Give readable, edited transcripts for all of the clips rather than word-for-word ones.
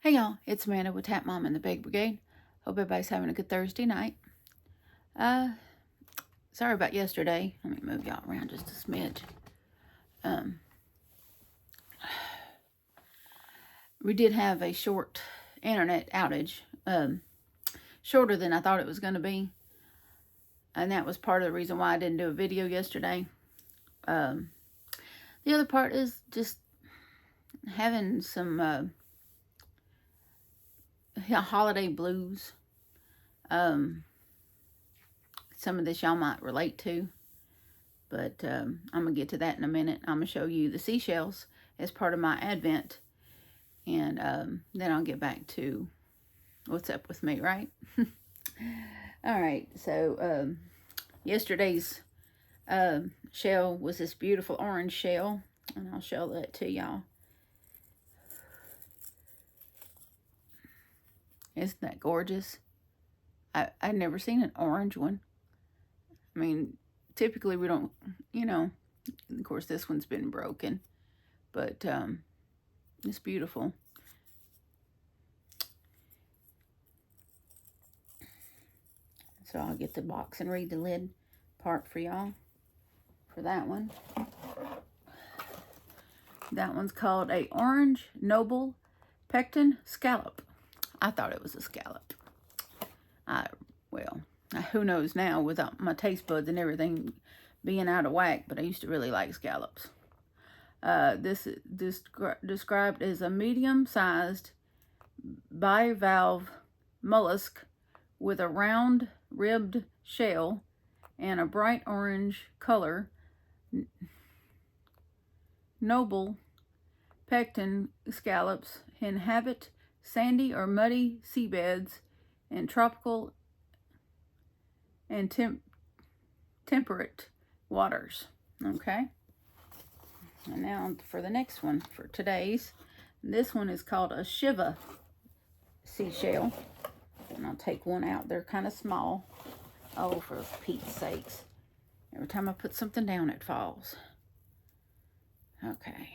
Hey y'all, it's Amanda with Tap Mom and the Big Brigade. Hope everybody's having a good Thursday night. Sorry about yesterday. Let me move y'all around just a smidge. We did have a short internet outage, shorter than I thought it was going to be. And that was part of the reason why I didn't do a video yesterday. The other part is just having some holiday blues. Some of this y'all might relate to, but I'm going to get to that in a minute. I'm going to show you the seashells as part of my Advent, and then I'll get back to what's up with me, right? All right, so yesterday's shell was this beautiful orange shell, and I'll show that to y'all. Isn't that gorgeous? I've never seen an orange one. I mean, typically we don't, of course this one's been broken, but it's beautiful. So I'll get the box and read the lid part for y'all for that one. That one's called a Orange Noble Pecten Scallop. I thought it was a scallop. Well, who knows now without my taste buds and everything being out of whack, but I used to really like scallops. This is described as a medium-sized bivalve mollusk with a round ribbed shell and a bright orange color. Noble pecten scallops inhabit sandy or muddy seabeds in tropical and temperate waters. Okay. And now for the next one for today's. This one is called a Shiva seashell. And I'll take one out. They're kind of small. Oh, for Pete's sakes. Every time I put something down, it falls. Okay.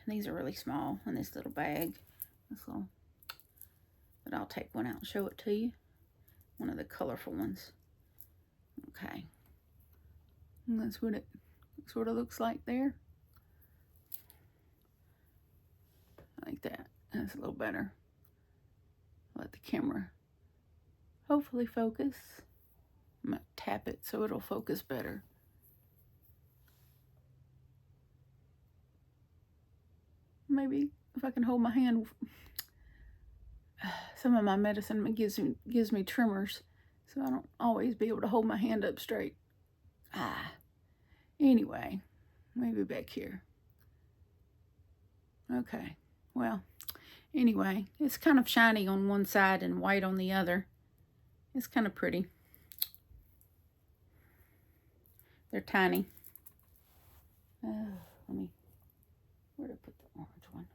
These are really small in this little bag. But I'll take one out and show it to you. One of the colorful ones. Okay. And that's what it sort of looks like there. Like that. That's a little better. Let the camera hopefully focus. I'm going to tap it so it'll focus better. Maybe if I can hold my hand. Some of my medicine gives me tremors, so I don't always be able to hold my hand up straight. Anyway, maybe back here. Okay, well, anyway, it's kind of shiny on one side and white on the other. It's kind of pretty. They're tiny. Where did I put the orange one?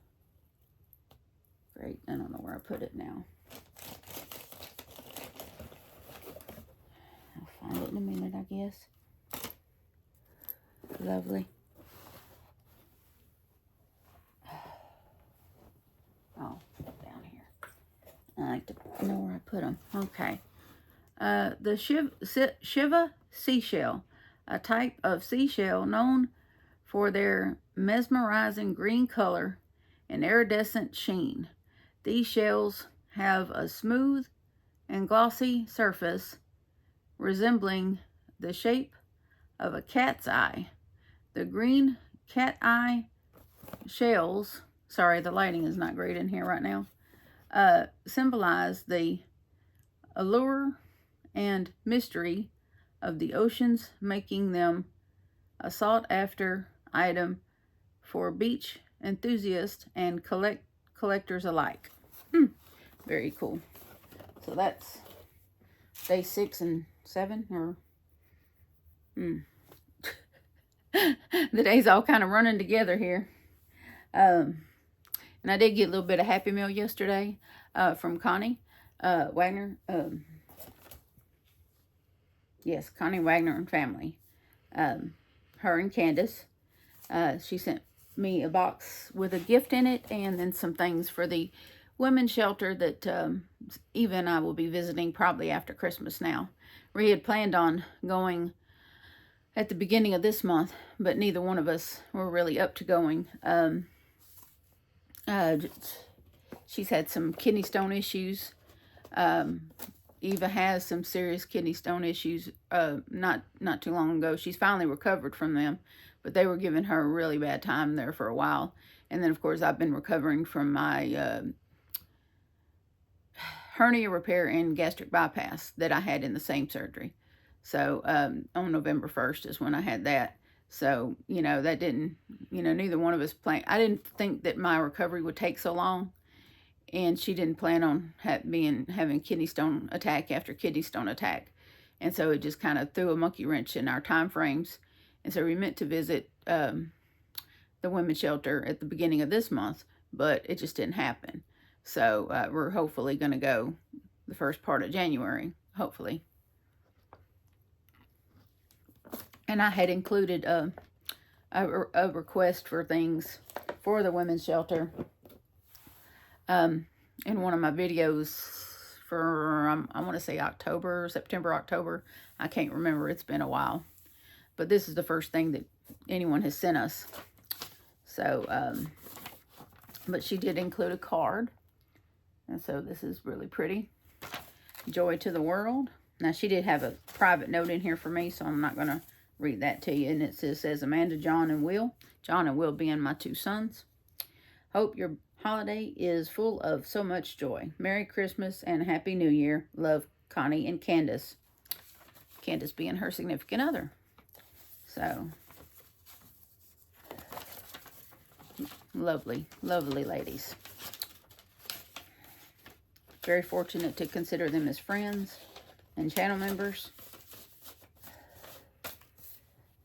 Great, I don't know where I put it now. I'll find it in a minute, I guess. Lovely. Oh, down here. I like to know where I put them. Okay. The Shiva seashell, a type of seashell known for their mesmerizing green color and iridescent sheen. These shells have a smooth and glossy surface resembling the shape of a cat's eye. The green cat eye shells, sorry, the lighting is not great in here right now, symbolize the allure and mystery of the oceans, making them a sought-after item for beach enthusiasts and collectors alike. Very cool. So that's day 6 and 7, or the days all kind of running together here. And I did get a little bit of Happy Meal yesterday from Connie Wagner. Yes, Connie Wagner and family. Her and Candace. She sent me a box with a gift in it and then some things for the women's shelter that Eva and I will be visiting probably after Christmas now. We had planned on going at the beginning of this month, but neither one of us were really up to going. Uh, she's had some kidney stone issues. Eva has some serious kidney stone issues not too long ago. She's finally recovered from them, but they were giving her a really bad time there for a while. And then, of course, I've been recovering from my hernia repair and gastric bypass that I had in the same surgery. So on November 1st is when I had that. So, that didn't, neither one of us planned. I didn't think that my recovery would take so long. And she didn't plan on having kidney stone attack after kidney stone attack. And so it just kind of threw a monkey wrench in our time frames. And so we meant to visit the women's shelter at the beginning of this month, but it just didn't happen. So we're hopefully going to go the first part of January, hopefully. And I had included a request for things for the women's shelter in one of my videos for, I want to say September, October. I can't remember. It's been a while. But this is the first thing that anyone has sent us. So, but she did include a card. And so this is really pretty. Joy to the world. Now, she did have a private note in here for me, so I'm not going to read that to you. And it says, Amanda, John, and Will. John and Will being my two sons. Hope your holiday is full of so much joy. Merry Christmas and Happy New Year. Love, Connie and Candace. Candace being her significant other. So, lovely, lovely ladies. Very fortunate to consider them as friends and channel members.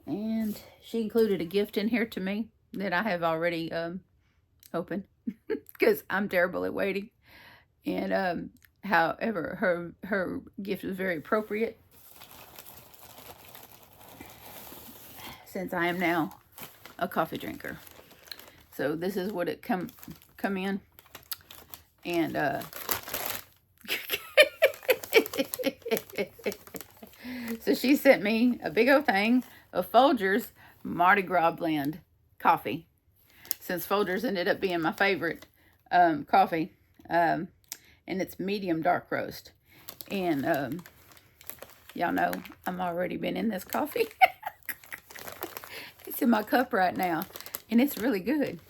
And she included a gift in here to me that I have already opened because I'm terrible at waiting. And however, her gift was very appropriate, since I am now a coffee drinker. So this is what it come in. And so she sent me a big old thing of Folgers Mardi Gras blend coffee, since Folgers ended up being my favorite coffee. And it's medium dark roast. And y'all know I'm already been in this coffee. It's in my cup right now, and it's really good.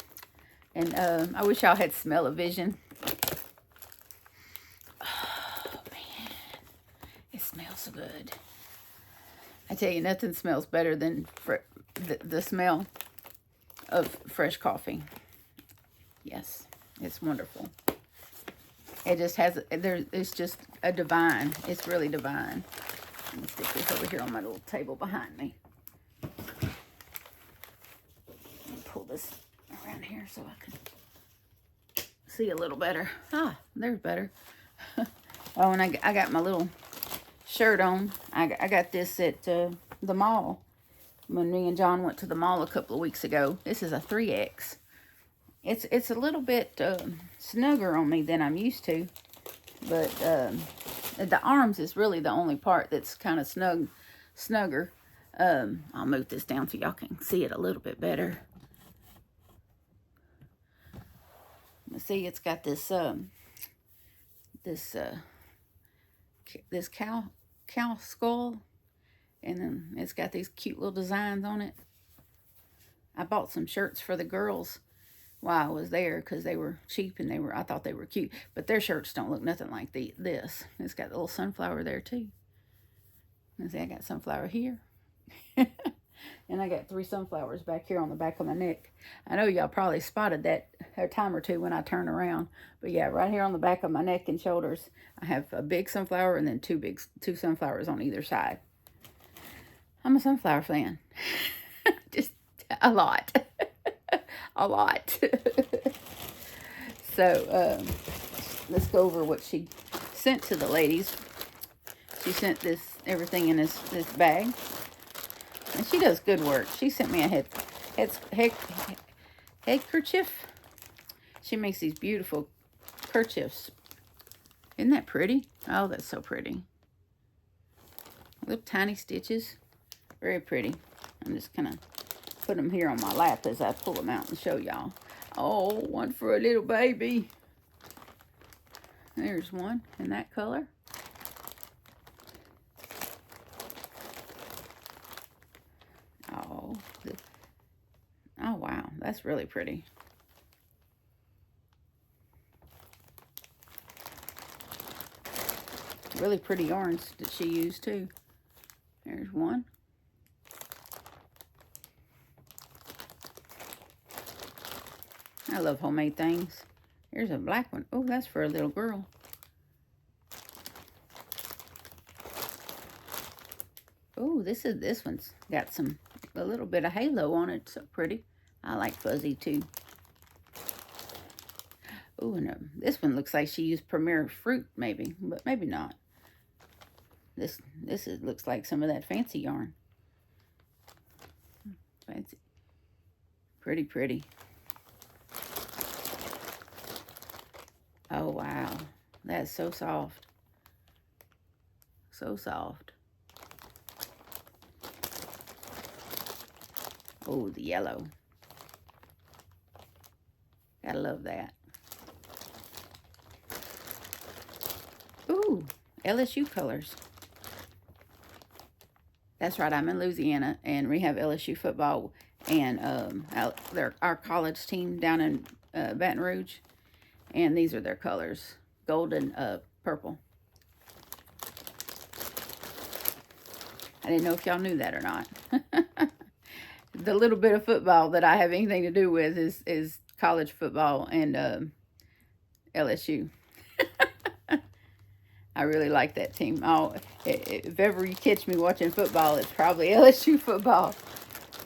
And I wish y'all had smell-o-vision. Oh, man. It smells so good. I tell you, nothing smells better than the smell of fresh coffee. Yes, it's wonderful. It just has, it's just a divine. It's really divine. Let me stick this over here on my little table behind me. Pull this around here so I can see a little better. Ah, there's better. Oh, and I got my little shirt on. I got this at the mall when me and John went to the mall a couple of weeks ago. This is a 3X. It's a little bit snugger on me than I'm used to, but the arms is really the only part that's kind of snugger. I'll move this down so y'all can see it a little bit better. See, it's got this this cow skull, and then it's got these cute little designs on it. I bought some shirts for the girls while I was there because they were cheap and I thought they were cute, but their shirts don't look nothing like this. It's got the little sunflower there too. And see, I got sunflower here. And I got 3 sunflowers back here on the back of my neck. I know y'all probably spotted that a time or two when I turn around. But yeah, right here on the back of my neck and shoulders, I have a big sunflower and then two sunflowers on either side. I'm a sunflower fan. Just a lot. A lot. So, let's go over what she sent to the ladies. She sent everything in this bag. And she does good work. She sent me a handkerchief. She makes these beautiful kerchiefs. Isn't that pretty? Oh, that's so pretty. Little tiny stitches. Very pretty. I'm just kind of put them here on my lap as I pull them out and show y'all. Oh, one for a little baby. There's one in that color. Oh, oh wow, that's really pretty. Really pretty yarns that she used too. There's one. I love homemade things. Here's a black one. Oh, that's for a little girl. Oh, this one's got a little bit of halo on it. So pretty. I like fuzzy too. Oh, and this one looks like she used Premier Fruit maybe, but maybe not. This looks like some of that fancy yarn. Fancy. Pretty, pretty. Oh, wow. That's so soft. So soft. Oh, the yellow. Gotta love that. Ooh, LSU colors. That's right, I'm in Louisiana, and we have LSU football, and they're our college team down in Baton Rouge, and these are their colors, gold and purple. I didn't know if y'all knew that or not. The little bit of football that I have anything to do with is college football and LSU. I really like that team. Oh, if ever you catch me watching football, it's probably LSU football.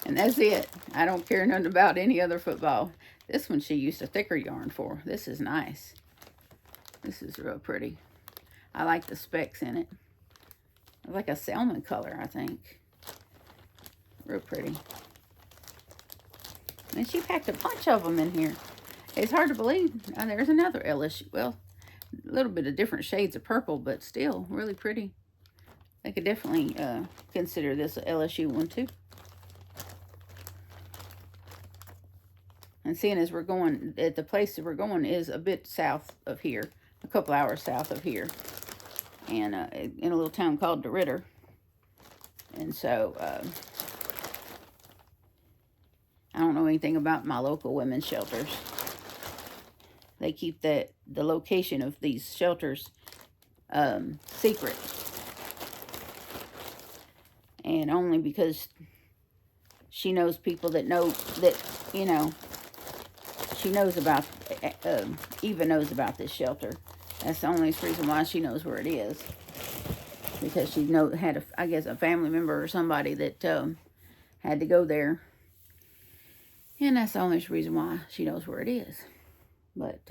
And that's it. I don't care nothing about any other football. This one she used a thicker yarn for. This is nice. This is real pretty. I like the specks in it. It's like a salmon color, I think. Real pretty. And she packed a bunch of them in here. It's hard to believe. There's another LSU. Well, a little bit of different shades of purple, but still really pretty. I could definitely consider this a LSU one too. And seeing as we're going, at the place that we're going is a bit south of here, a couple hours south of here, and in a little town called DeRidder. And so I don't know anything about my local women's shelters. They keep the location of these shelters secret. And only because she knows people that know that, you know, she knows about, Eva knows about this shelter. That's the only reason why she knows where it is. Because she had, I guess, a family member or somebody that had to go there. And that's the only reason why she knows where it is. But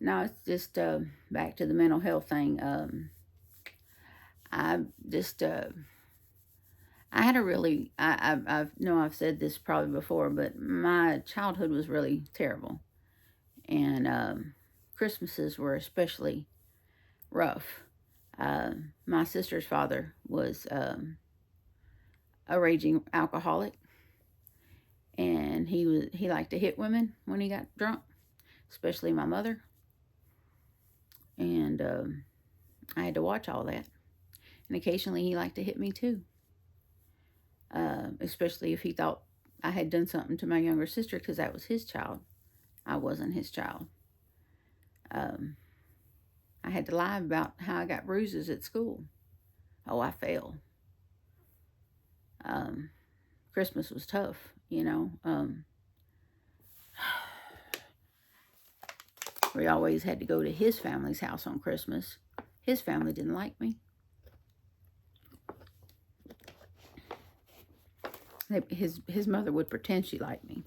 now it's just back to the mental health thing. I just, I had a really, I know I've said this probably before, but my childhood was really terrible. And Christmases were especially rough. My sister's father was a raging alcoholic. And he liked to hit women when he got drunk, especially my mother. And I had to watch all that. And occasionally he liked to hit me too. Especially if he thought I had done something to my younger sister, because that was his child. I wasn't his child. I had to lie about how I got bruises at school. Oh, I failed. Christmas was tough, you know. We always had to go to his family's house on Christmas. His family didn't like me. His mother would pretend she liked me.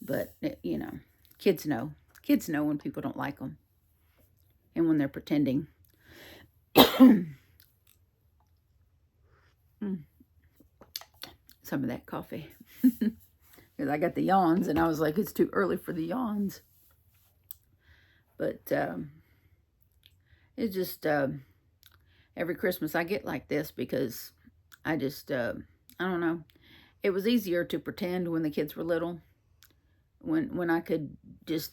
But, you know, kids know. Kids know when people don't like them. And when they're pretending. Some of that coffee. because I got the yawns, and I was like, it's too early for the yawns. But it's just every Christmas I get like this because I just, I don't know. It was easier to pretend when the kids were little, when I could just,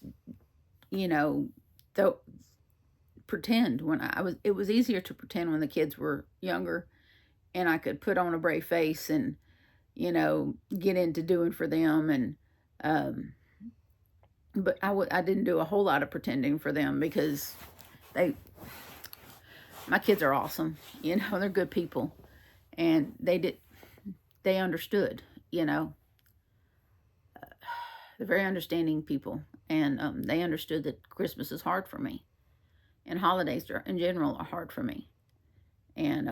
you know, pretend when it was easier to pretend when the kids were younger, and I could put on a brave face and, you know, get into doing for them. And but I didn't do a whole lot of pretending for them because my kids are awesome, you know. They're good people, and they understood, you know. They're very understanding people, and they understood that Christmas is hard for me, and holidays in general are hard for me. And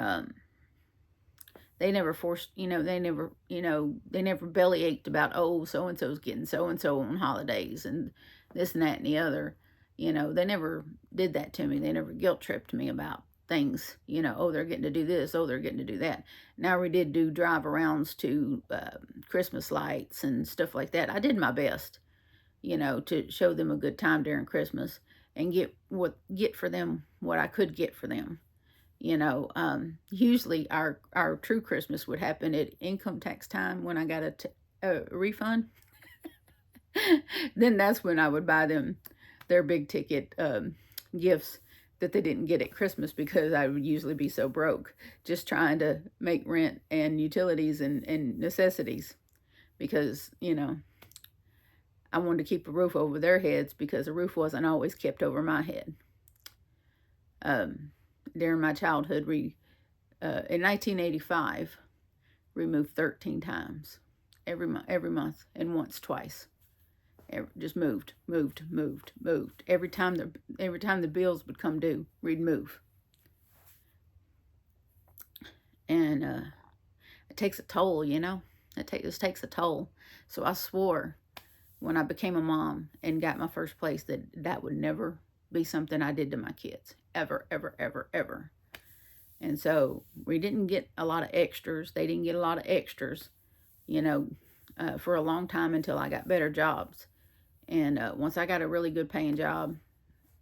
they never forced, you know, they never belly ached about, oh, so and so's getting so and so on holidays and this and that and the other. You know, they never did that to me. They never guilt tripped me about things, you know, oh, they're getting to do this, oh, they're getting to do that. Now, we did do drive-arounds to Christmas lights and stuff like that. I did my best, you know, to show them a good time during Christmas and get for them what I could get for them. You know, usually our true Christmas would happen at income tax time when I got a refund. Then that's when I would buy them their big ticket gifts that they didn't get at Christmas, because I would usually be so broke just trying to make rent and utilities and necessities, because, you know, I wanted to keep a roof over their heads because a roof wasn't always kept over my head. During my childhood, in 1985, we moved 13 times every month, and once twice. Just moved. Every time the bills would come due, we'd move. And it takes a toll, you know. This takes a toll. So I swore when I became a mom and got my first place that would never be something I did to my kids. Ever, ever, ever, ever. And so we didn't get a lot of extras. They didn't get a lot of extras, you know, for a long time until I got better jobs. And once I got a really good paying job,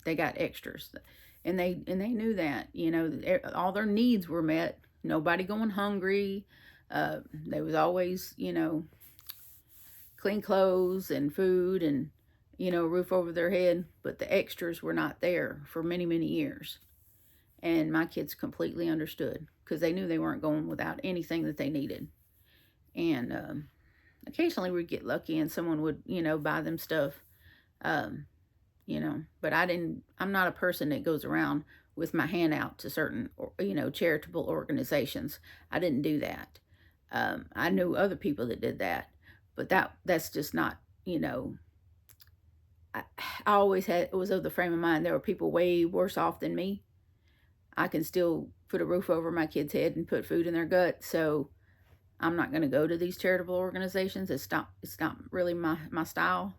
they got extras. And they knew that, you know, all their needs were met. Nobody going hungry. There was always, you know, clean clothes and food and, you know, a roof over their head. But the extras were not there for many, many years. And my kids completely understood, because they knew they weren't going without anything that they needed. And occasionally we'd get lucky and someone would, you know, buy them stuff, you know. But I'm not a person that goes around with my hand out to certain, you know, charitable organizations. I didn't do that. I knew other people that did that, but that's just not, you know. I always was of the frame of mind there were people way worse off than me. I can still put a roof over my kid's head and put food in their gut, so I'm not going to go to these charitable organizations. It's not really my style.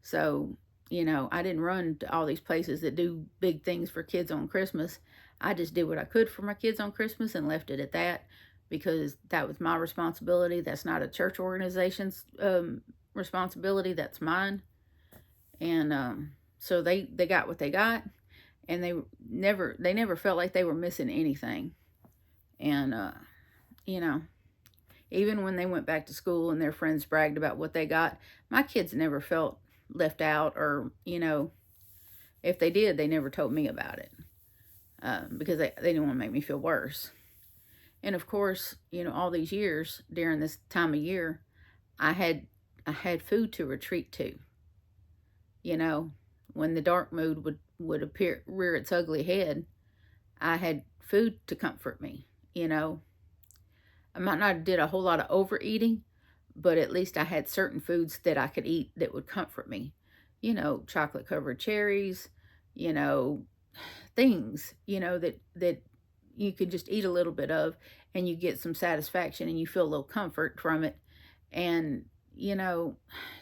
So, you know, I didn't run to all these places that do big things for kids on Christmas. I just did what I could for my kids on Christmas and left it at that, because that was my responsibility. That's not a church organization's responsibility. That's mine. And so they got what they got, and they never felt like they were missing anything. And you know, even when they went back to school and their friends bragged about what they got, my kids never felt left out, or, you know, if they did, they never told me about it, because they didn't want to make me feel worse. And of course, you know, all these years during this time of year, I had food to retreat to. You know, when the dark mood would rear its ugly head, I had food to comfort me. You know, I might not have did a whole lot of overeating, but at least I had certain foods that I could eat that would comfort me. You know, chocolate covered cherries, you know, things, you know, that you could just eat a little bit of and you get some satisfaction and you feel a little comfort from it. And, you know,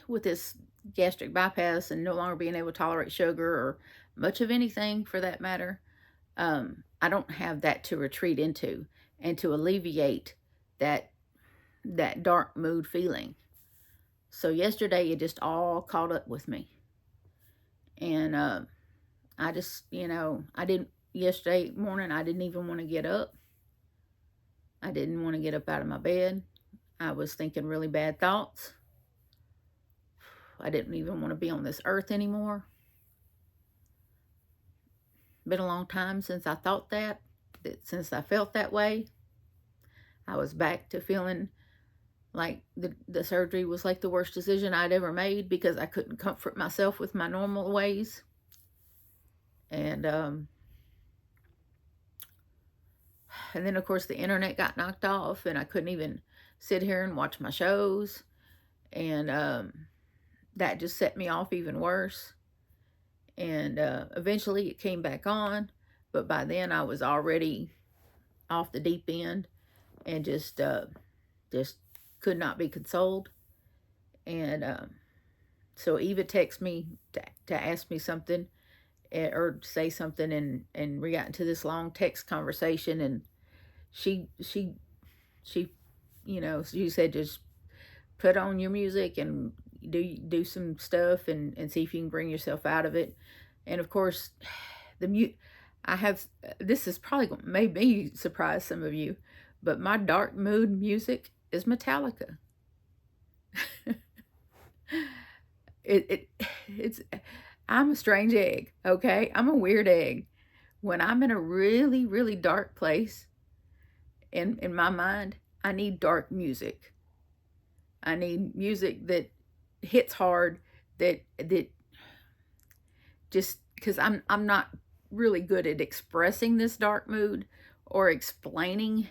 with this gastric bypass and no longer being able to tolerate sugar or much of anything for that matter, I don't have that to retreat into and to alleviate that dark mood feeling. So yesterday it just all caught up with me. And I just, yesterday morning I didn't even want to get up. I didn't want to get up out of my bed. I was thinking really bad thoughts. I didn't even want to be on this earth anymore. Been a long time since I thought that since I felt that way. I was back to feeling like the surgery was like the worst decision I'd ever made because I couldn't comfort myself with my normal ways. And then of course the internet got knocked off, and I couldn't even sit here and watch my shows, and that just set me off even worse. And eventually it came back on, but by then I was already off the deep end and just could not be consoled. And so Eva texted me to ask me something, or say something, and we got into this long text conversation, and she she said, just put on your music and do some stuff, and see if you can bring yourself out of it. And of course, this is probably maybe surprise some of you, but my dark mood music is Metallica. It's I'm a strange egg, okay? I'm a weird egg. When I'm in a really, really dark place in my mind, I need dark music. I need music that hits hard, that just because I'm not really good at expressing this dark mood or explaining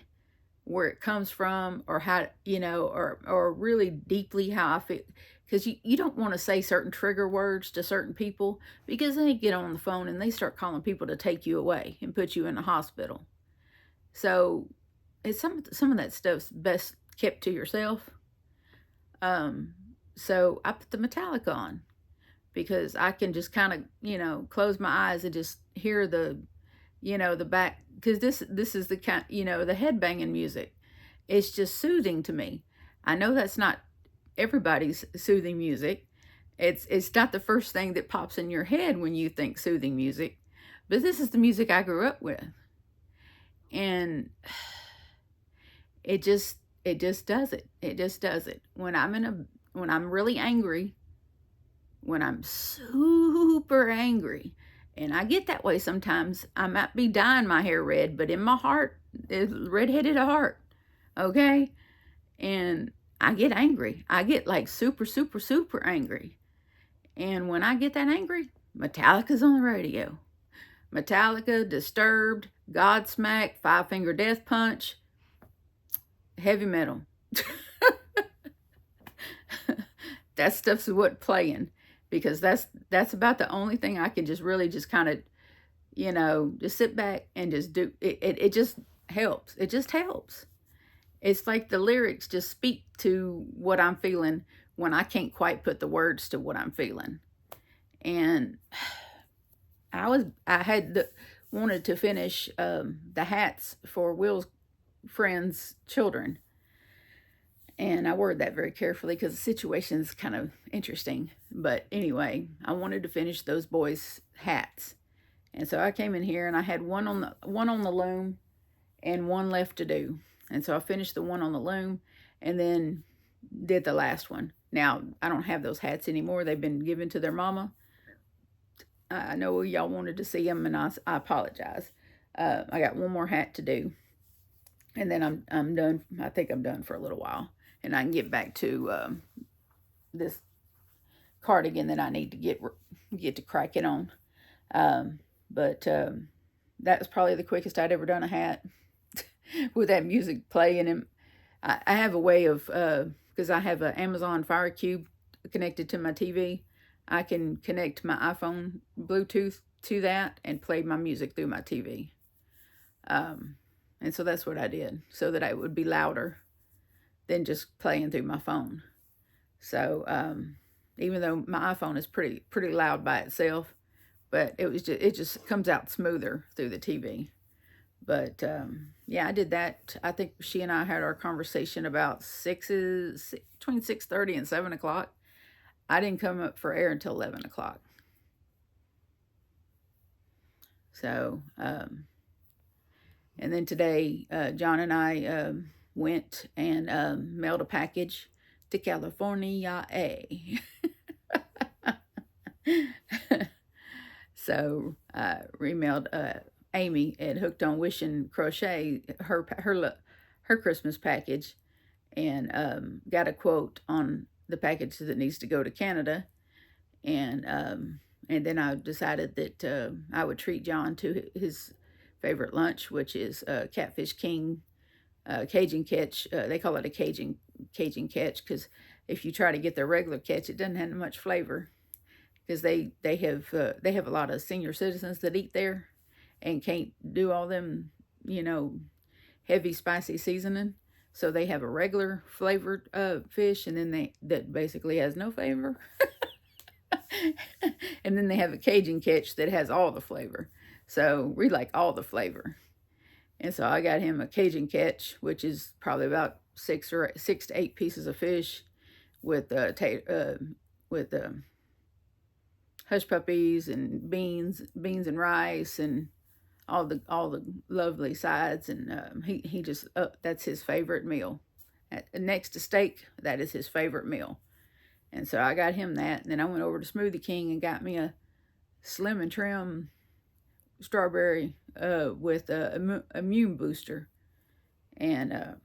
where it comes from, or how, or really deeply how I feel. Because you don't want to say certain trigger words to certain people, because then they get on the phone and they start calling people to take you away and put you in the hospital. So it's some of that stuff's best kept to yourself. So I put the Metallica on because I can just kind of, close my eyes and just hear the back, because this is the kind, the headbanging music. It's just soothing to me. I know that's not everybody's soothing music. It's not the first thing that pops in your head when you think soothing music, but this is the music I grew up with. And it just does it. It just does it. When I'm really angry, when I'm super angry, and I get that way sometimes. I might be dyeing my hair red, but in my heart, it's red-headed heart, okay? And I get angry. I get like super, super, super angry. And when I get that angry, Metallica's on the radio. Metallica, Disturbed, Godsmack, Five Finger Death Punch, heavy metal. That stuff's what playing, because that's about the only thing I can just really just kind of, just sit back and just do it. It just helps. It just helps. It's like the lyrics just speak to what I'm feeling when I can't quite put the words to what I'm feeling. And I wanted to finish the hats for Will's friends' children. And I worded that very carefully because the situation is kind of interesting. But anyway, I wanted to finish those boys' hats. And so I came in here and I had one on the loom and one left to do. And so I finished the one on the loom and then did the last one. Now, I don't have those hats anymore. They've been given to their mama. I know y'all wanted to see them, and I apologize. I got one more hat to do. And then I'm done. I think I'm done for a little while. And I can get back to this cardigan that I need to get to cracking on. But that was probably the quickest I'd ever done a hat with that music playing. And I have a way of, because I have an Amazon Fire Cube connected to my TV, I can connect my iPhone Bluetooth to that and play my music through my TV. And so that's what I did, so that it would be louder than just playing through my phone. So even though my iPhone is pretty loud by itself, but it just comes out smoother through the TV. But yeah, I did that. I think she and I had our conversation about between 6:30 and 7 o'clock. I didn't come up for air until 11 o'clock. So, and then today, John and I went and mailed a package to California. So we mailed Amy at Hooked on Wishing Crochet her Christmas package, and got a quote on the package that needs to go to Canada, and then I decided that I would treat John to his favorite lunch, which is Catfish King Cajun catch. They call it a Cajun catch because if you try to get their regular catch, it doesn't have much flavor because they have a lot of senior citizens that eat there and can't do all them heavy spicy seasoning. So they have a regular flavored fish, and then that basically has no flavor. And then they have a Cajun catch that has all the flavor. So we like all the flavor. And so I got him a Cajun catch, which is probably about 6 to 8 pieces of fish with hush puppies and beans and rice and all the lovely sides. And he just that's his favorite meal. Next to steak, that is his favorite meal. And so I got him that. And then I went over to Smoothie King and got me a Slim and Trim strawberry with a immune booster, and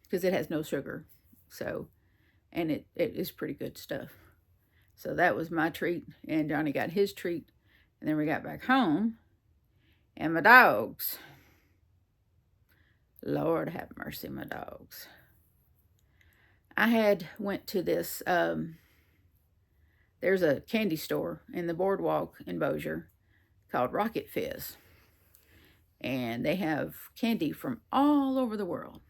because it has no sugar, so, and it is pretty good stuff. So that was my treat, and Johnny got his treat, and then we got back home, and my dogs, Lord have mercy, my dogs. I went to this there's a candy store in the boardwalk in Bossier called Rocket Fizz. And they have candy from all over the world.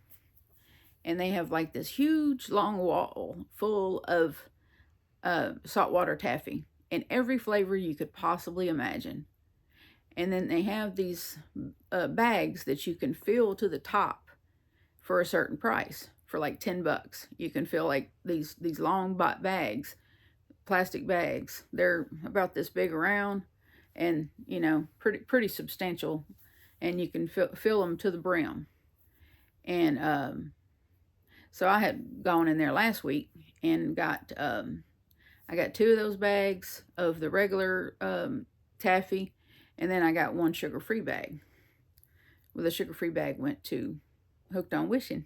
And they have like this huge long wall full of saltwater taffy in every flavor you could possibly imagine. And then they have these bags that you can fill to the top for a certain price, for like $10. You can fill like these long bags, plastic bags. They're about this big around, and pretty substantial, and you can fill them to the brim. And so I had gone in there last week and got I got 2 of those bags of the regular taffy, and then I got 1 sugar-free bag. Well, the sugar-free bag went to Hooked on Wishing.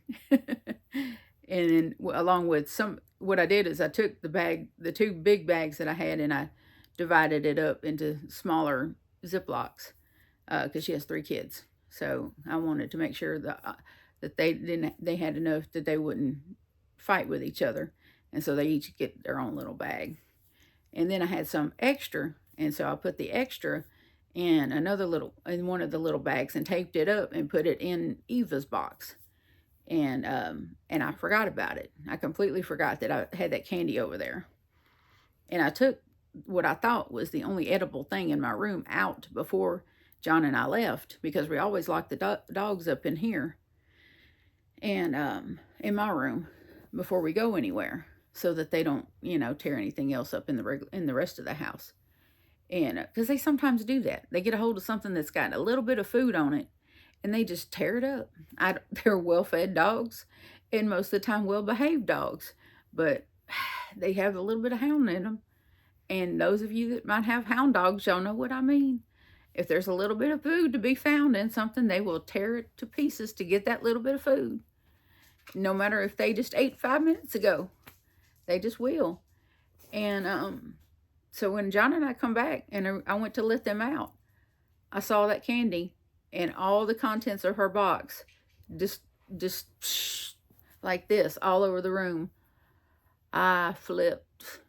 And then along with what I did is I took the 2 big bags that I had, and I divided it up into smaller Ziplocs because she has 3 kids. So I wanted to make sure that they had enough that they wouldn't fight with each other, and so they each get their own little bag. And then I had some extra, and so I put the extra in one of the little bags and taped it up and put it in Eva's box. And I forgot about it. I completely forgot that I had that candy over there. And I took what I thought was the only edible thing in my room out before John and I left, because we always lock the dogs up in here and in my room before we go anywhere, so that they don't tear anything else up in the rest of the house. And because they sometimes do that, they get a hold of something that's got a little bit of food on it, and they just tear it up. They're well-fed dogs, and most of the time well-behaved dogs, but they have a little bit of hound in them. And those of you that might have hound dogs, y'all know what I mean. If there's a little bit of food to be found in something, they will tear it to pieces to get that little bit of food. No matter if they just ate 5 minutes ago, they just will. And so when John and I come back and I went to let them out, I saw that candy and all the contents of her box just like this all over the room. I flipped.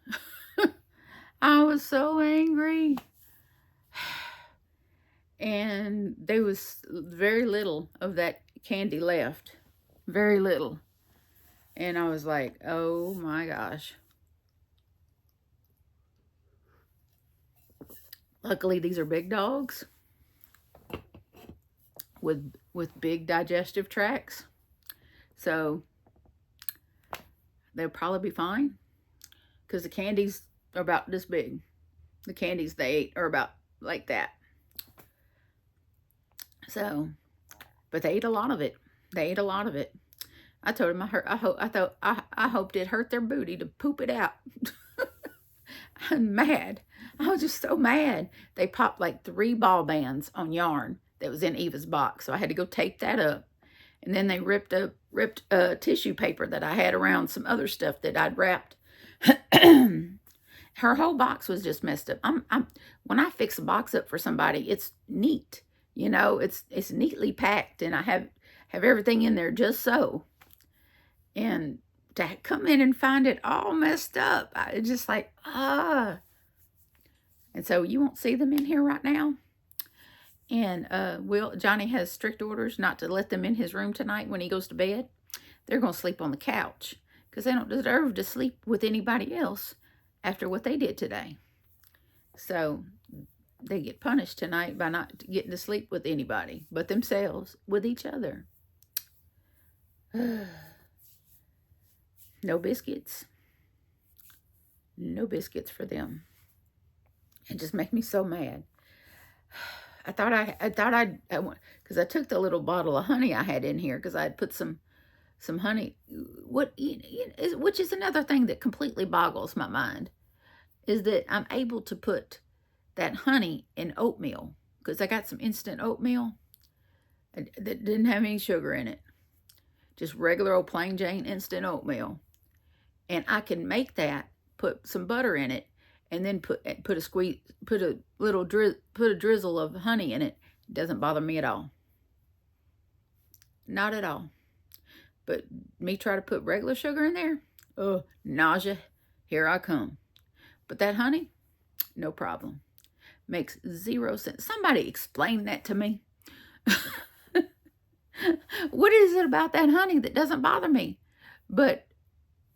I was so angry. And there was very little of that candy left. Very little. And I was like, oh my gosh. Luckily, these are big dogs with big digestive tracts. So they'll probably be fine, because the candies are about this big. The candies they ate are about like that. So, but they ate a lot of it. They ate a lot of it. I told him I hoped it hurt their booty to poop it out. I'm mad. I was just so mad. They popped like 3 ball bands on yarn that was in Eva's box, so I had to go tape that up. And then they ripped a tissue paper that I had around some other stuff that I'd wrapped. Her whole box was just messed up. When I fix a box up for somebody, it's neat. You know, it's neatly packed, and I have everything in there just so. And to come in and find it all messed up, it's just like, ah. And so you won't see them in here right now. And Johnny has strict orders not to let them in his room tonight when he goes to bed. They're going to sleep on the couch, because they don't deserve to sleep with anybody else after what they did today. So they get punished tonight by not getting to sleep with anybody but themselves, with each other. No biscuits. No biscuits for them. It just makes me so mad. I thought I'd, because I took the little bottle of honey I had in here, because I had put some honey. Which is another thing that completely boggles my mind, is that I'm able to put that honey in oatmeal, because I got some instant oatmeal that didn't have any sugar in it. Just regular old plain Jane instant oatmeal. And I can make that, put some butter in it, and then put a drizzle of honey in it. It doesn't bother me at all. Not at all. But me try to put regular sugar in there, oh, nausea, here I come. But that honey, no problem. Makes 0 sense. Somebody explain that to me. What is it about that honey that doesn't bother me? But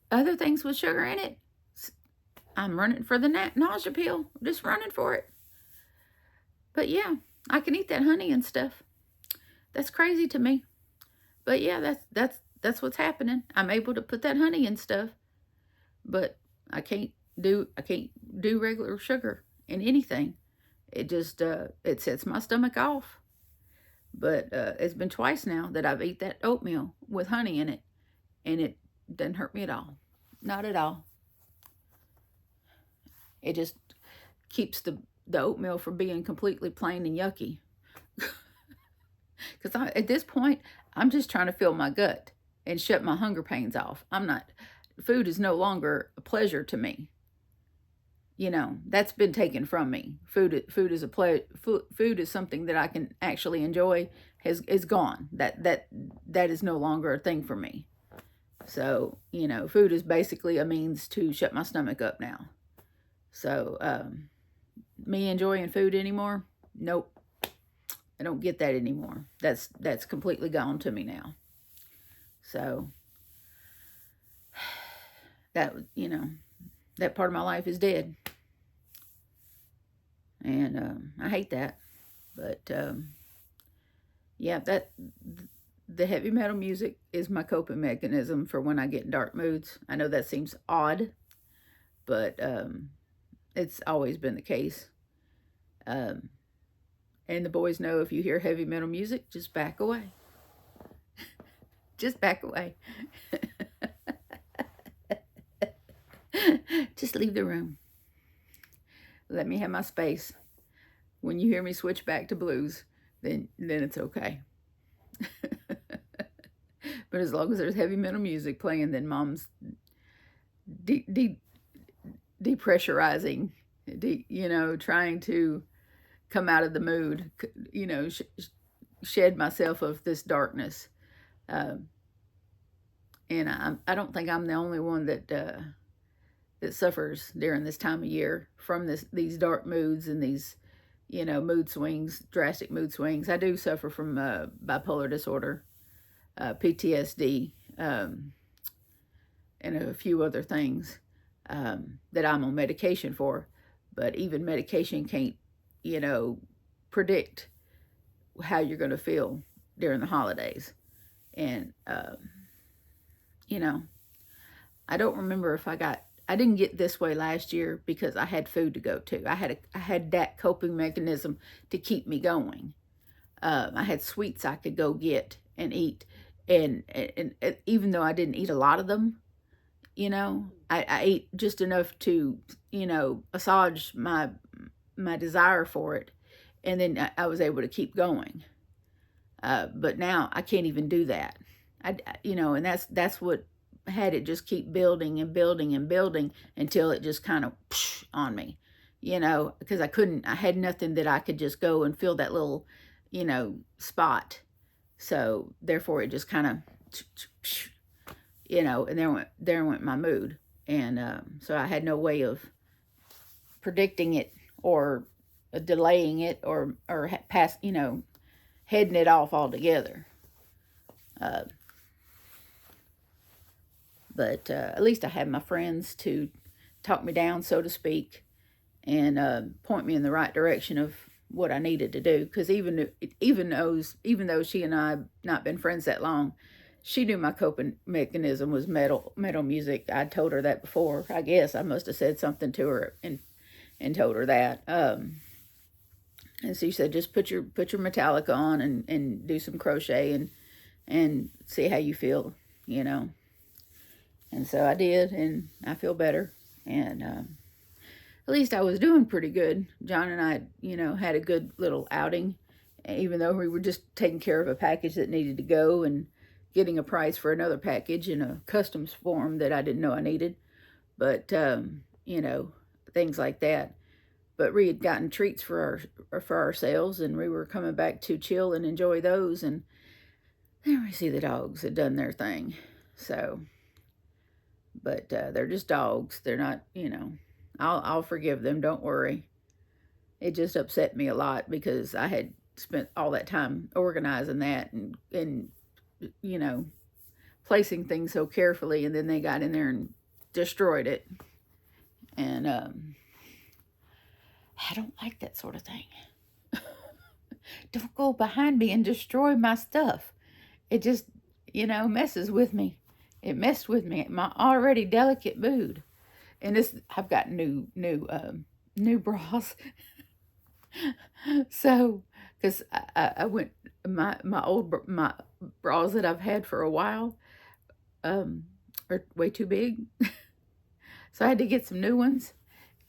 other things with sugar in it, I'm running for the nausea pill. I'm just running for it. But yeah, I can eat that honey and stuff. That's crazy to me. But yeah, that's what's happening. I'm able to put that honey and stuff, but I can't do regular sugar in anything. It just it sets my stomach off. But it's been twice now that I've eaten that oatmeal with honey in it, and it doesn't hurt me at all. Not at all. It just keeps the oatmeal from being completely plain and yucky. Because at this point, I'm just trying to fill my gut and shut my hunger pains off. Food is no longer a pleasure to me. You know, that's been taken from me. Food is something that I can actually enjoy. Is gone. That is no longer a thing for me. So, you know, food is basically a means to shut my stomach up now. So, me enjoying food anymore? Nope. I don't get that anymore. That's completely gone to me now. So, that, you know, that part of my life is dead. And I hate that. But, yeah, the heavy metal music is my coping mechanism for when I get in dark moods. I know that seems odd, but it's always been the case. And the boys know, if you hear heavy metal music, just back away. Just back away. Just leave the room. Let me have my space. When you hear me switch back to blues, then it's okay. But as long as there's heavy metal music playing, then Mom's depressurizing, you know, trying to come out of the mood, you know, shed myself of this darkness. And I don't think I'm the only one that suffers during this time of year from these dark moods and these, you know, mood swings, drastic mood swings. I do suffer from bipolar disorder, PTSD, and a few other things that I'm on medication for. But even medication can't, you know, predict how you're going to feel during the holidays. And, you know, I don't remember if I didn't get this way last year because I had food to go to. I had that coping mechanism to keep me going. I had sweets I could go get and eat. And even though I didn't eat a lot of them, you know, I ate just enough to, you know, assuage my desire for it. And then I was able to keep going. But now I can't even do that. You know, and that's what had it just keep building and building and building until it just kind of on me, you know, because I had nothing that I could just go and fill that little, you know, spot. So therefore it just kind of, you know, and there went my mood. And so I had no way of predicting it or delaying it or you know, heading it off altogether. But at least I had my friends to talk me down, so to speak, and point me in the right direction of what I needed to do. Because even though she and I have not been friends that long, she knew my coping mechanism was metal music. I told her that before. I guess I must have said something to her and told her that. And she said, just put your Metallica on and do some crochet and see how you feel, you know. And so I did, and I feel better. And at least I was doing pretty good. John and I, you know, had a good little outing, even though we were just taking care of a package that needed to go and getting a price for another package in a customs form that I didn't know I needed. But, you know, things like that. But we had gotten treats for ourselves, and we were coming back to chill and enjoy those. And then we see the dogs had done their thing. So, but they're just dogs. They're not, you know, I'll forgive them. Don't worry. It just upset me a lot because I had spent all that time organizing that and you know, placing things so carefully, and then they got in there and destroyed it. And I don't like that sort of thing. Don't go behind me and destroy my stuff. It just, you know, messes with me. It messed with me, my already delicate mood. And I've got new bras. So, because I went, my bras that I've had for a while are way too big. So I had to get some new ones.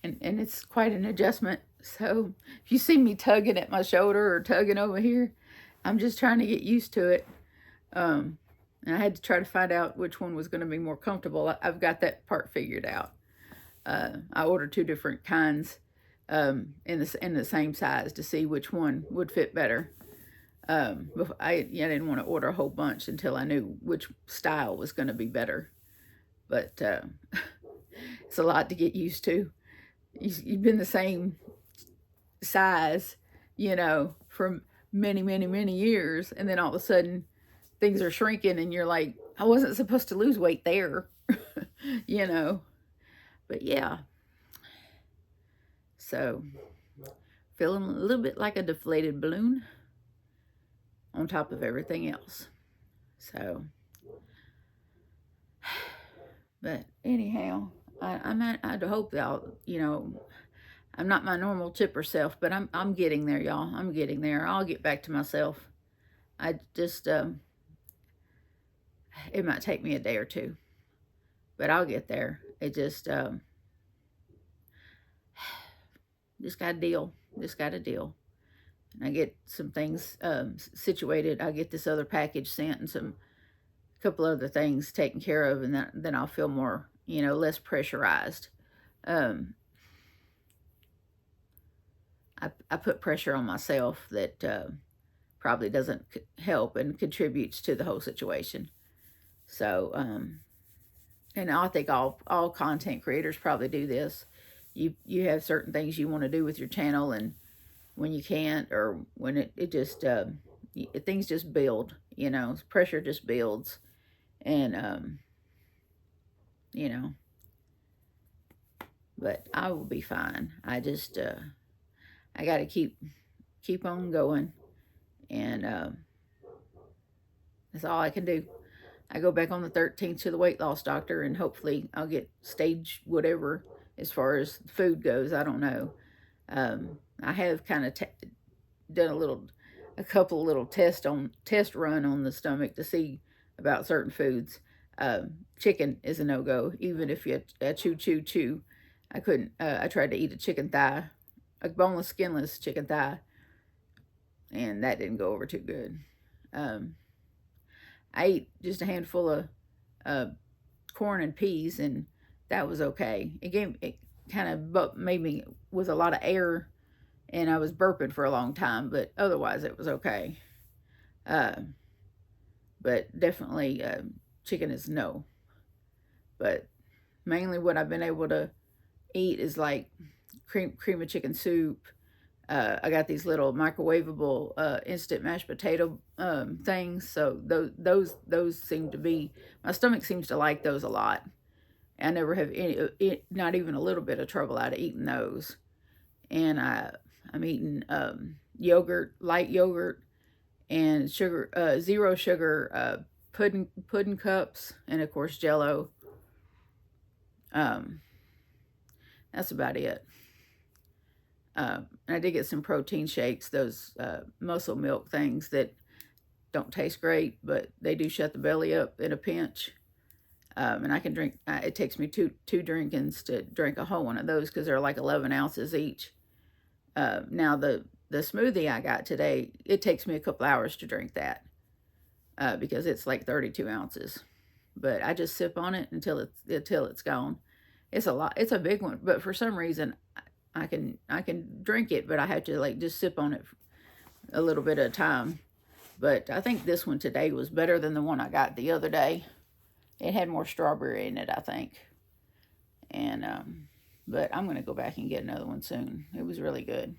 And it's quite an adjustment. So if you see me tugging at my shoulder or tugging over here, I'm just trying to get used to it. And I had to try to find out which one was going to be more comfortable. I've got that part figured out. I ordered 2 different kinds in the same size to see which one would fit better. I didn't want to order a whole bunch until I knew which style was going to be better. But it's a lot to get used to. You've been the same size, you know, for many, many, many years. And then all of a sudden things are shrinking and you're like, I wasn't supposed to lose weight there, you know. But yeah. So feeling a little bit like a deflated balloon on top of everything else. So, but anyhow, I'd hope that, you know, I'm not my normal chipper self, but I'm getting there, y'all. I'm getting there. I'll get back to myself. I just, it might take me a day or two, but I'll get there. It just got to deal. Just got to deal. And I get some things situated. I get this other package sent and a couple other things taken care of, and then I'll feel more, you know, less pressurized. I put pressure on myself that probably doesn't help and contributes to the whole situation. So, and I think all content creators probably do this. You have certain things you want to do with your channel, and when you can't, or when it just things just build, you know, pressure just builds, and you know. But I will be fine. I just I got to keep on going, and That's all I can do. I go back on the 13th to the weight loss doctor, and hopefully I'll get stage whatever as far as food goes. I don't know. I have kind of done a couple little test run on the stomach to see about certain foods. Chicken is a no go, even if you chew. I couldn't. I tried to eat a chicken thigh, a boneless, skinless chicken thigh, and that didn't go over too good. Um, I ate just a handful of uh, corn and peas, and that was okay. It kind of made me with a lot of air, and I was burping for a long time, but otherwise it was okay. Uh, but definitely chicken is no. But mainly what I've been able to eat is like cream of chicken soup. I got these little microwavable instant mashed potato things, so those seem to be, my stomach seems to like those a lot. I never have not even a little bit of trouble out of eating those. And I'm eating yogurt, light yogurt, and sugar, zero sugar pudding cups, and of course Jello. Um, that's about it. And I did get some protein shakes, those muscle milk things that don't taste great, but they do shut the belly up in a pinch. And I can drink. It takes me two drinkings to drink a whole one of those because they're like 11 ounces each. Now the smoothie I got today, it takes me a couple hours to drink that because it's like 32 ounces. But I just sip on it until it's gone. It's a lot. It's a big one, but for some reason I can drink it, but I have to like just sip on it a little bit at a time. But I think this one today was better than the one I got the other day. It had more strawberry in it, I think. And but I'm gonna go back and get another one soon. It was really good.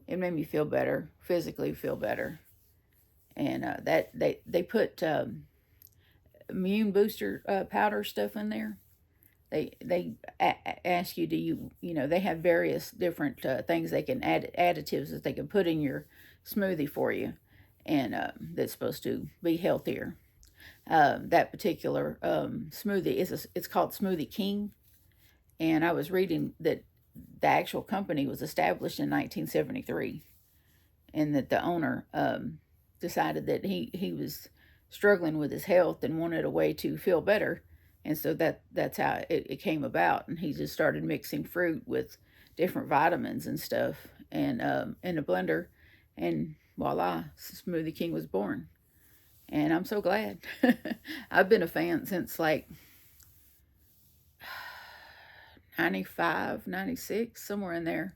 It made me feel better, physically feel better. And that they put immune booster powder stuff in there. They ask you, do you know, they have various different things they can add, additives that they can put in your smoothie for you, and that's supposed to be healthier. That particular smoothie it's called Smoothie King, and I was reading that the actual company was established in 1973, and that the owner decided that he was struggling with his health and wanted a way to feel better, and so that's how it came about. And he just started mixing fruit with different vitamins and stuff, and in a blender, and voila, Smoothie King was born. And I'm so glad. I've been a fan since like 95, 96, somewhere in there.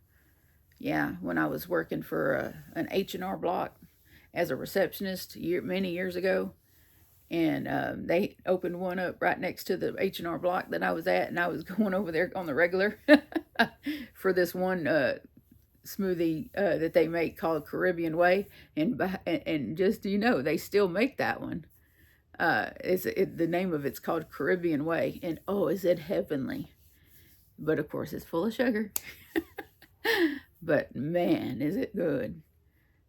Yeah, when I was working for an H&R Block as a receptionist many years ago. And they opened one up right next to the H&R Block that I was at, and I was going over there on the regular for this one smoothie that they make called Caribbean Way, and just they still make that one. The name of it's called Caribbean Way, and oh, is it heavenly? But of course, it's full of sugar. But man, is it good!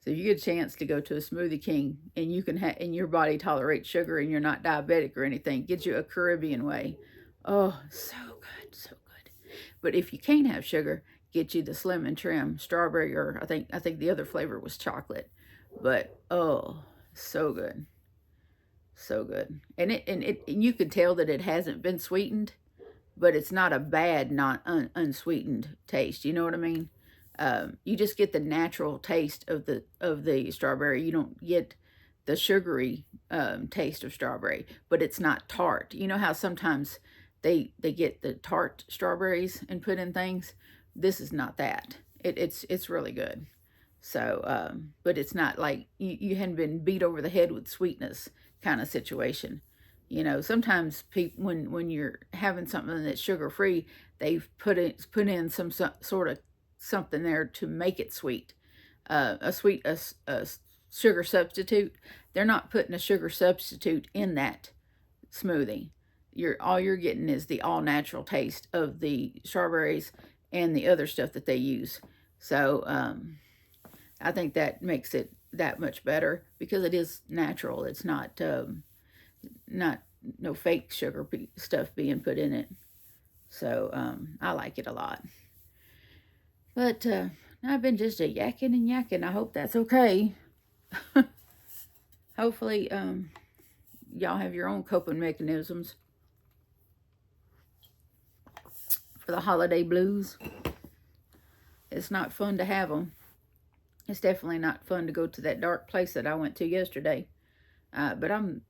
So if you get a chance to go to a Smoothie King, and you can and your body tolerates sugar, and you're not diabetic or anything, get you a Caribbean Way. Oh, so good, so good. But if you can't have sugar, get you the Slim and Trim strawberry, or I think the other flavor was chocolate. But oh, so good, so good. And you can tell that it hasn't been sweetened, but it's not a bad, not unsweetened taste. You know what I mean? You just get the natural taste of the strawberry. You don't get the sugary taste of strawberry, but it's not tart. You know how sometimes they get the tart strawberries and put in things? This is not that. It's really good. So, but it's not like you hadn't been beat over the head with sweetness kind of situation. Sometimes people, when you're having something that's sugar free, they've put in some sort of something there to make it sweet, a sugar substitute. They're not putting a sugar substitute in that smoothie. All you're getting is the all natural taste of the strawberries and the other stuff that they use. So I think that makes it that much better because it is natural. It's not no fake sugar stuff being put in it. So I like it a lot. But I've been just a yakking and yakking. I hope that's okay. Hopefully y'all have your own coping mechanisms for the holiday blues. It's not fun to have them. It's definitely not fun to go to that dark place that I went to yesterday. But I'm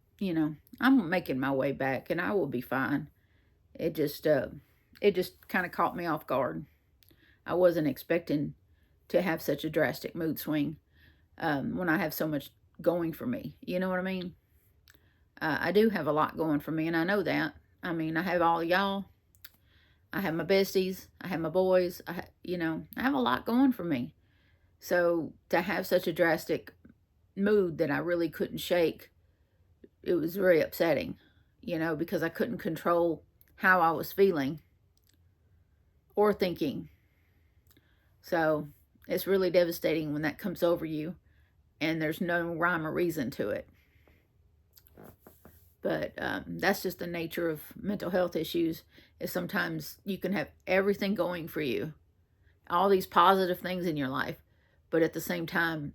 making my way back, and I will be fine. It just kind of caught me off guard. I wasn't expecting to have such a drastic mood swing when I have so much going for me. You know what I mean? I do have a lot going for me, and I know that. I mean, I have all y'all. I have my besties. I have my boys. I have a lot going for me. So to have such a drastic mood that I really couldn't shake, it was very upsetting, because I couldn't control how I was feeling or thinking. So it's really devastating when that comes over you and there's no rhyme or reason to it. But that's just the nature of mental health issues, is sometimes you can have everything going for you, all these positive things in your life, but at the same time,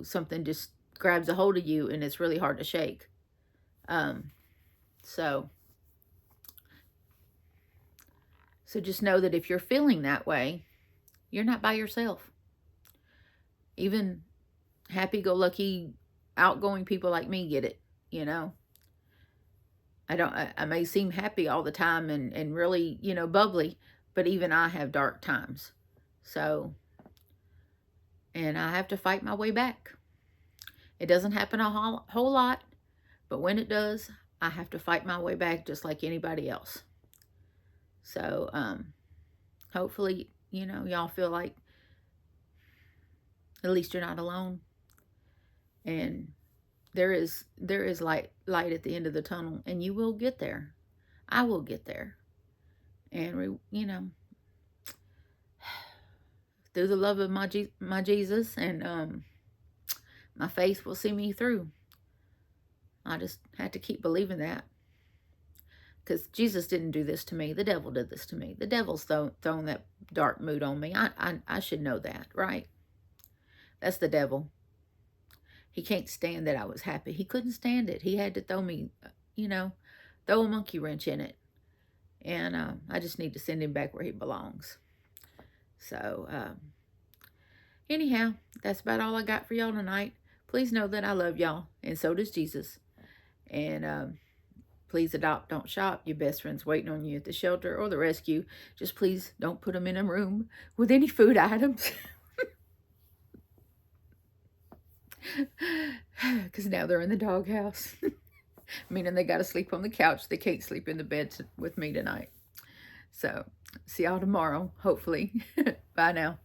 something just grabs a hold of you and it's really hard to shake. So just know that if you're feeling that way, you're not by yourself. Even happy-go-lucky, outgoing people like me get it, I may seem happy all the time and really, bubbly, but even I have dark times. So, and I have to fight my way back. It doesn't happen a whole lot, but when it does, I have to fight my way back just like anybody else. So, hopefully, y'all feel like at least you're not alone. And there is light at the end of the tunnel, and you will get there. I will get there. And through the love of my Jesus, and my faith will see me through. I just had to keep believing that. Because Jesus didn't do this to me. The devil did this to me. The devil's thrown that dark mood on me. I should know that, right? That's the devil. He can't stand that I was happy. He couldn't stand it. He had to throw me, throw a monkey wrench in it. And I just need to send him back where he belongs. So, anyhow, that's about all I got for y'all tonight. Please know that I love y'all, and so does Jesus. And please adopt, don't shop. Your best friend's waiting on you at the shelter or the rescue. Just please don't put them in a room with any food items. Because now they're in the doghouse. Meaning they got to sleep on the couch. They can't sleep in the bed with me tonight. So, see y'all tomorrow, hopefully. Bye now.